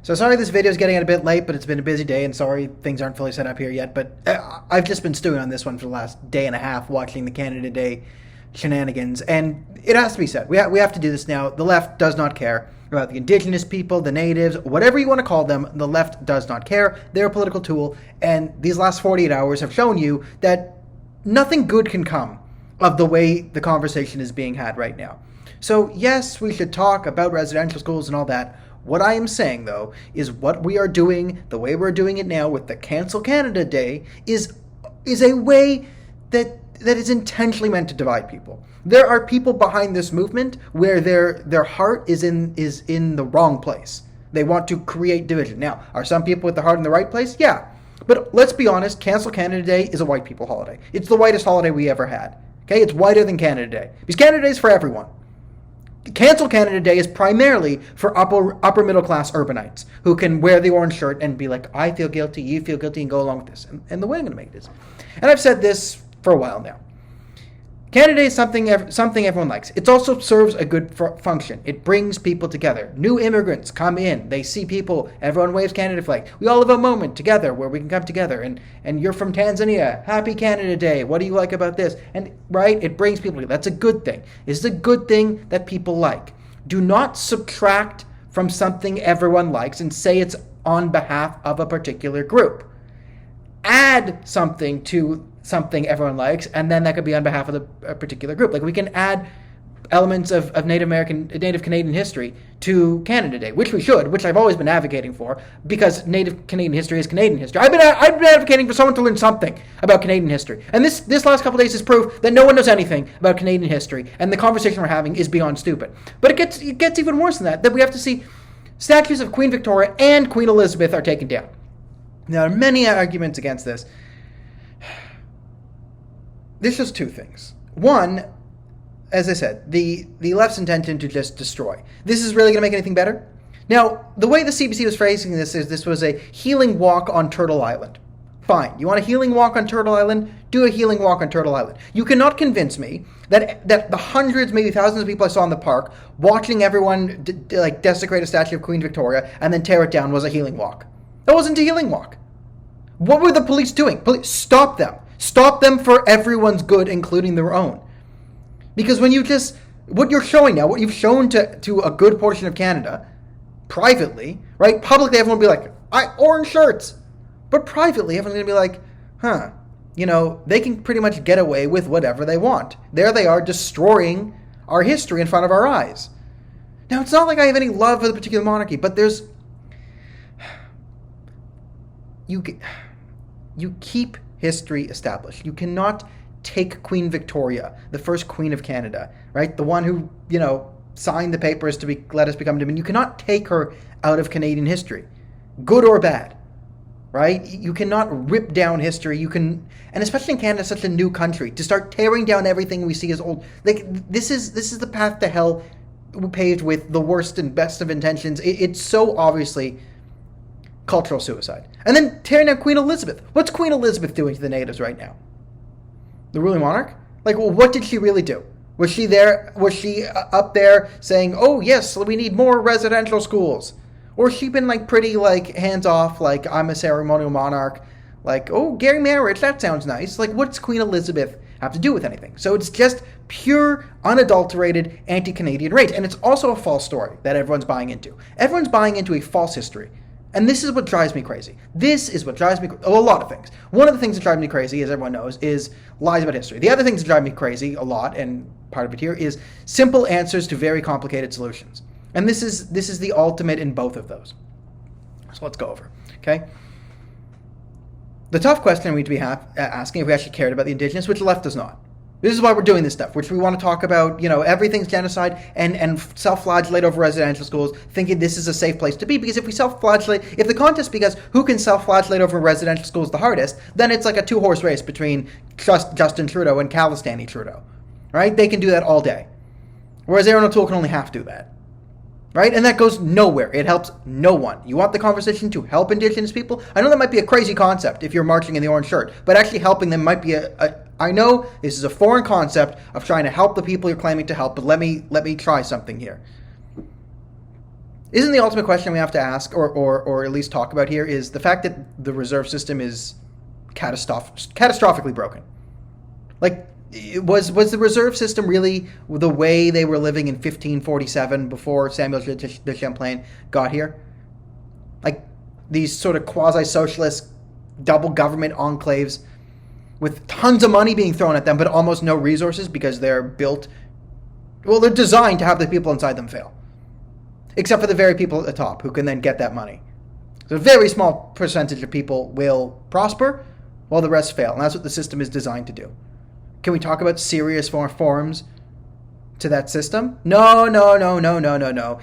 So sorry this video is getting a bit late, but it's been a busy day, and sorry things aren't fully set up here yet, but I've just been stewing on this one for the last day and a half, watching the Canada Day shenanigans, and it has to be said. We have to do this now. The left does not care about the Indigenous people, the natives, whatever you want to call them. The left does not care. They're a political tool, and these last 48 hours have shown you that nothing good can come of the way the conversation is being had right now. So yes, we should talk about residential schools and all that. What I am saying, though, is what we are doing, the way we're doing it now with the Cancel Canada Day, is a way that is intentionally meant to divide people. There are people behind this movement where their heart is in the wrong place. They want to create division. Now, are some people with their heart in the right place? Yeah. But let's be honest, Cancel Canada Day is a white people holiday. It's the whitest holiday we ever had. Okay? It's whiter than Canada Day. Because Canada Day is for everyone. Cancel Canada Day is primarily for upper middle class urbanites who can wear the orange shirt and be like, I feel guilty, you feel guilty, and go along with this. And the way I'm going to make it is, and I've said this for a while now, Canada Day is something everyone likes. It also serves a good function. It brings people together. New immigrants come in. They see people. Everyone waves Canada flag. We all have a moment together where we can come together. And you're from Tanzania. Happy Canada Day. What do you like about this? And right, it brings people together. That's a good thing. It's a good thing that people like. Do not subtract from something everyone likes and say it's on behalf of a particular group. Add something to something everyone likes, and then that could be on behalf of a particular group. Like we can add elements of Native Canadian history to Canada Day, which we should, which I've always been advocating for, because Native Canadian history is Canadian history. I've been advocating for someone to learn something about Canadian history, and this last couple of days is proof that no one knows anything about Canadian history, and the conversation we're having is beyond stupid. But it gets even worse than that we have to see statues of Queen Victoria and Queen Elizabeth are taken down. There are many arguments against this. There's just two things. One, as I said, the left's intention to just destroy. This is really going to make anything better? Now, the way the CBC was phrasing this is this was a healing walk on Turtle Island. Fine. You want a healing walk on Turtle Island? Do a healing walk on Turtle Island. You cannot convince me that the hundreds, maybe thousands of people I saw in the park watching everyone desecrate a statue of Queen Victoria and then tear it down was a healing walk. That wasn't a healing walk. What were the police doing? Police, stop them. Stop them for everyone's good, including their own. Because when what you're showing now, what you've shown to a good portion of Canada, privately, right? Publicly, everyone will be like, orange shirts. But privately, everyone's going to be like, they can pretty much get away with whatever they want. There they are destroying our history in front of our eyes. Now, it's not like I have any love for the particular monarchy, but you keep history established. You cannot take Queen Victoria, the first Queen of Canada, right? The one who, signed the papers to let us become independent. You cannot take her out of Canadian history, good or bad, right? You cannot rip down history. And especially in Canada, such a new country, to start tearing down everything we see as old. This is the path to hell paved with the worst and best of intentions. It's so obviously cultural suicide. And then tearing down Queen Elizabeth. What's Queen Elizabeth doing to the natives right now? The ruling monarch? What did she really do? Was she up there saying, oh yes, we need more residential schools? Or has she been pretty hands off, I'm a ceremonial monarch, oh, gay marriage, that sounds nice. What's Queen Elizabeth have to do with anything? So it's just pure, unadulterated anti-Canadian rage. And it's also a false story that everyone's buying into. Everyone's buying into a false history. And this is what drives me crazy. A lot of things. One of the things that drives me crazy, as everyone knows, is lies about history. The other things that drive me crazy a lot, and part of it here, is simple answers to very complicated solutions. And this is the ultimate in both of those. So let's go over, okay? The tough question we need to be asking if we actually cared about the Indigenous, which the left does not. This is why we're doing this stuff, which we want to talk about, everything's genocide and self-flagellate over residential schools, thinking this is a safe place to be. Because if we self-flagellate, if the contest because who can self-flagellate over residential schools the hardest, then it's like a two-horse race between Justin Trudeau and Calistani Trudeau, right? They can do that all day. Whereas Aaron O'Toole can only half do that, right? And that goes nowhere. It helps no one. You want the conversation to help Indigenous people? I know that might be a crazy concept if you're marching in the orange shirt, but actually helping them might be I know this is a foreign concept of trying to help the people you're claiming to help, but let me try something here. Isn't the ultimate question we have to ask, or at least talk about here, is the fact that the reserve system is catastrophically broken? Like, was the reserve system really the way they were living in 1547 before Samuel de Champlain got here? Like, these sort of quasi-socialist double government enclaves with tons of money being thrown at them, but almost no resources because they're designed to have the people inside them fail. Except for the very people at the top who can then get that money. So a very small percentage of people will prosper while the rest fail. And that's what the system is designed to do. Can we talk about serious forms to that system? No.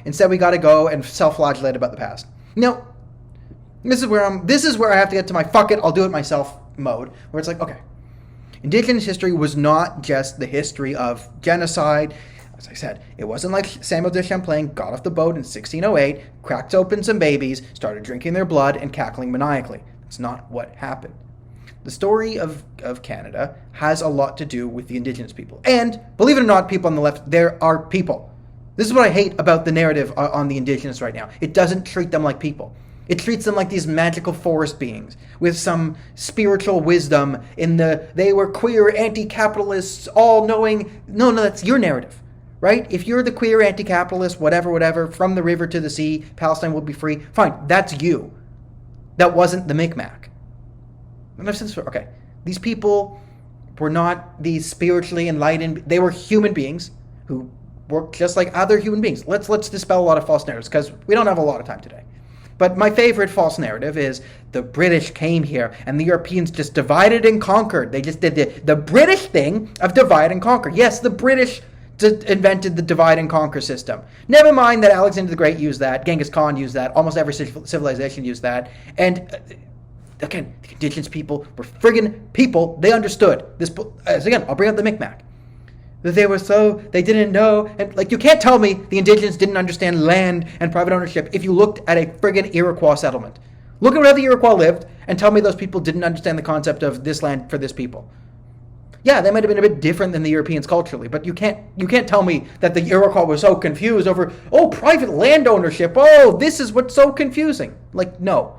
Instead, we got to go and self-flagellate about the past. No. This is where I have to get to my fuck it, I'll do it myself mode, where it's like, okay, Indigenous history was not just the history of genocide. As I said, it wasn't like Samuel de Champlain got off the boat in 1608, cracked open some babies, started drinking their blood, and cackling maniacally. That's not what happened. The story of Canada has a lot to do with the Indigenous people. And, believe it or not, people on the left, there are people. This is what I hate about the narrative on the Indigenous right now. It doesn't treat them like people. It treats them like these magical forest beings with some spiritual wisdom they were queer anti-capitalists, all-knowing. No, that's your narrative. Right? If you're the queer anti-capitalist, whatever, from the river to the sea, Palestine will be free, fine, that's you. That wasn't the Micmac. And I've said this before, okay, these people were not these spiritually enlightened, they were human beings who worked just like other human beings. Let's dispel a lot of false narratives, because we don't have a lot of time today. But my favorite false narrative is the British came here and the Europeans just divided and conquered. They just did the British thing of divide and conquer. Yes, the British invented the divide and conquer system. Never mind that Alexander the Great used that, Genghis Khan used that, almost every civilization used that. And again, the Indigenous people were friggin' people. They understood this. Again, I'll bring up the Micmac. They didn't know. And like, you can't tell me the Indigenous didn't understand land and private ownership if you looked at a friggin' Iroquois settlement. Look at where the Iroquois lived and tell me those people didn't understand the concept of this land for this people. Yeah, they might have been a bit different than the Europeans culturally, but you can't tell me that the Iroquois was so confused over, private land ownership, this is what's so confusing. Like, no.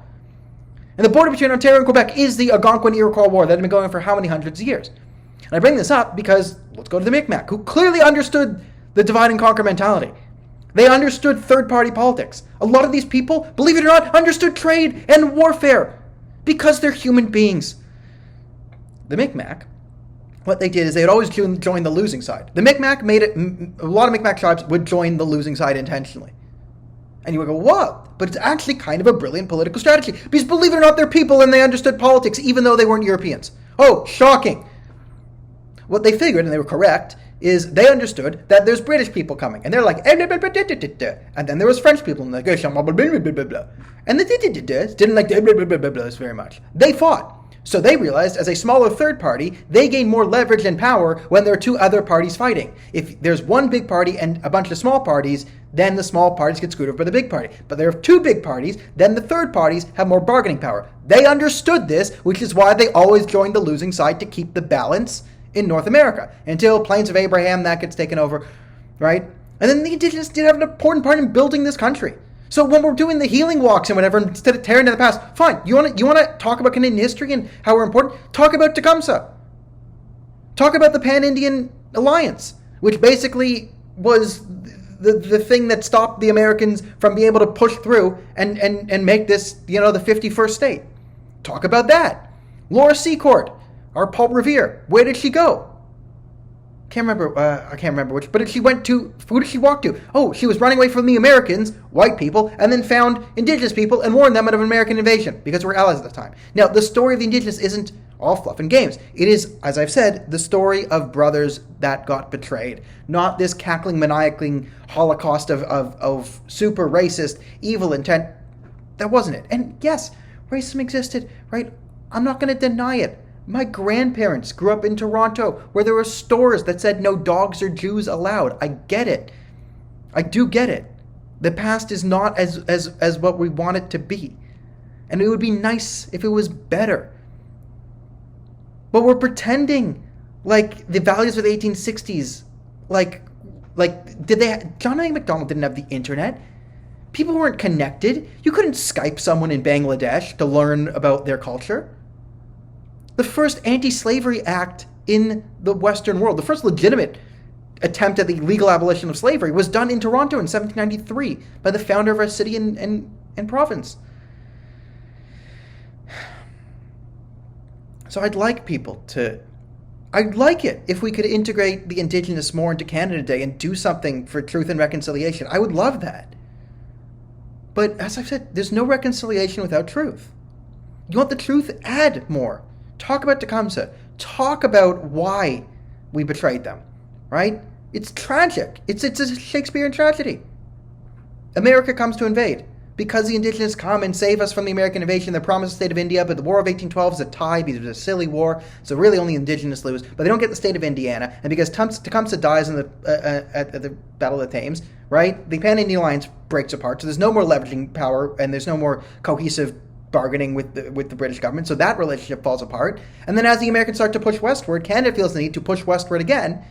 And the border between Ontario and Quebec is the Algonquin-Iroquois War that had been going on for how many hundreds of years? And I bring this up because, let's go to the Micmac, who clearly understood the divide and conquer mentality. They understood third-party politics. A lot of these people, believe it or not, understood trade and warfare because they're human beings. The Micmac, what they did is they would always join the losing side. The Micmac made it, a lot of Micmac tribes would join the losing side intentionally. And you would go, what? But it's actually kind of a brilliant political strategy. Because believe it or not, they're people and they understood politics even though they weren't Europeans. Oh, shocking. What they figured, and they were correct, is they understood that there's British people coming. And they're like, and then there was French people, and they go, and the didn't like this very much. They fought. So they realized, as a smaller third party, they gain more leverage and power when there are two other parties fighting. If there's one big party and a bunch of small parties, then the small parties get screwed over by the big party. But there are two big parties, then the third parties have more bargaining power. They understood this, which is why they always joined the losing side to keep the balance in North America. Until Plains of Abraham, that gets taken over, right? And then the Indigenous did have an important part in building this country. So when we're doing the healing walks and whatever, instead of tearing to the past, fine. You want to talk about Canadian history and how we're important? Talk about Tecumseh. Talk about the Pan-Indian Alliance, which basically was the thing that stopped the Americans from being able to push through and make this, the 51st state. Talk about that. Laura Secord, our Paul Revere, where did she go? I can't remember which, but who did she walk to? Oh, she was running away from the Americans, white people, and then found Indigenous people and warned them of an American invasion, because we're allies at the time. Now, the story of the Indigenous isn't all fluff and games. It is, as I've said, the story of brothers that got betrayed, not this cackling, maniacling holocaust of super racist, evil intent. That wasn't it. And yes, racism existed, right? I'm not going to deny it. My grandparents grew up in Toronto where there were stores that said no dogs or Jews allowed. I get it. I do get it. The past is not as what we want it to be. And it would be nice if it was better. But we're pretending like the values of the 1860s, John A. Macdonald didn't have the internet. People weren't connected. You couldn't Skype someone in Bangladesh to learn about their culture. The first anti-slavery act in the Western world, the first legitimate attempt at the legal abolition of slavery, was done in Toronto in 1793 by the founder of our city and province. So I'd like it if we could integrate the Indigenous more into Canada Day and do something for truth and reconciliation. I would love that. But as I've said, there's no reconciliation without truth. You want the truth? Add more. Talk about Tecumseh. Talk about why we betrayed them, right? It's tragic. It's a Shakespearean tragedy. America comes to invade. Because the Indigenous come and save us from the American invasion, they promised the state of India, but the War of 1812 is a tie because it was a silly war, so really only Indigenous lose, but they don't get the state of Indiana, and because Tecumseh dies in at the Battle of the Thames, right, the Pan-Indian Alliance breaks apart, so there's no more leveraging power, and there's no more cohesive bargaining with the British government, so that relationship falls apart, and then as the Americans start to push westward, Canada feels the need to push westward again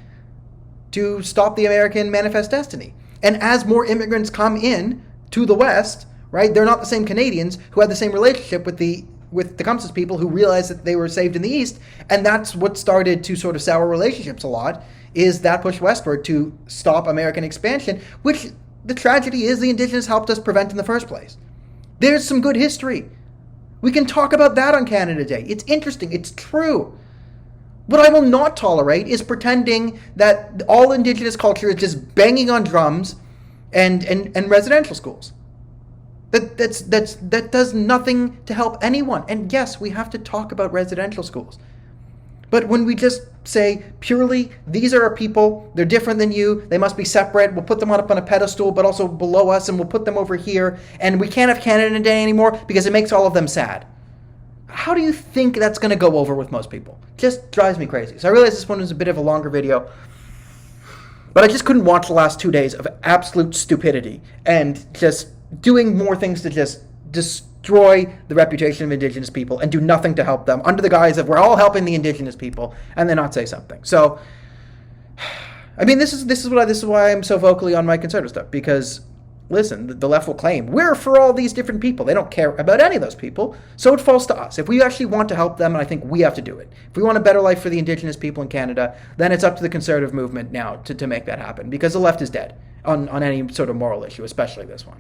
to stop the American manifest destiny. And as more immigrants come in to the West, right? They're not the same Canadians who had the same relationship with Tecumseh's people who realized that they were saved in the East, and that's what started to sort of sour relationships a lot, is that push westward to stop American expansion, which the tragedy is the Indigenous helped us prevent in the first place. There's some good history. We can talk about that on Canada Day. It's interesting. It's true. What I will not tolerate is pretending that all Indigenous culture is just banging on drums and residential schools. That does nothing to help anyone. And yes, we have to talk about residential schools. But when we just say purely, these are our people, they're different than you, they must be separate, we'll put them up on a pedestal, but also below us, and we'll put them over here, and we can't have Canada Day anymore because it makes all of them sad. How do you think that's going to go over with most people? Just drives me crazy. So I realize this one is a bit of a longer video, but I just couldn't watch the last 2 days of absolute stupidity and just doing more things to just destroy the reputation of Indigenous people and do nothing to help them under the guise of we're all helping the Indigenous people and then not say something. So, I mean, this is why I'm so vocally on my conservative stuff, because listen, the left will claim we're for all these different people. They don't care about any of those people. So it falls to us. If we actually want to help them, and I think we have to do it. If we want a better life for the Indigenous people in Canada, then it's up to the conservative movement now to make that happen, because the left is dead on any sort of moral issue, especially this one.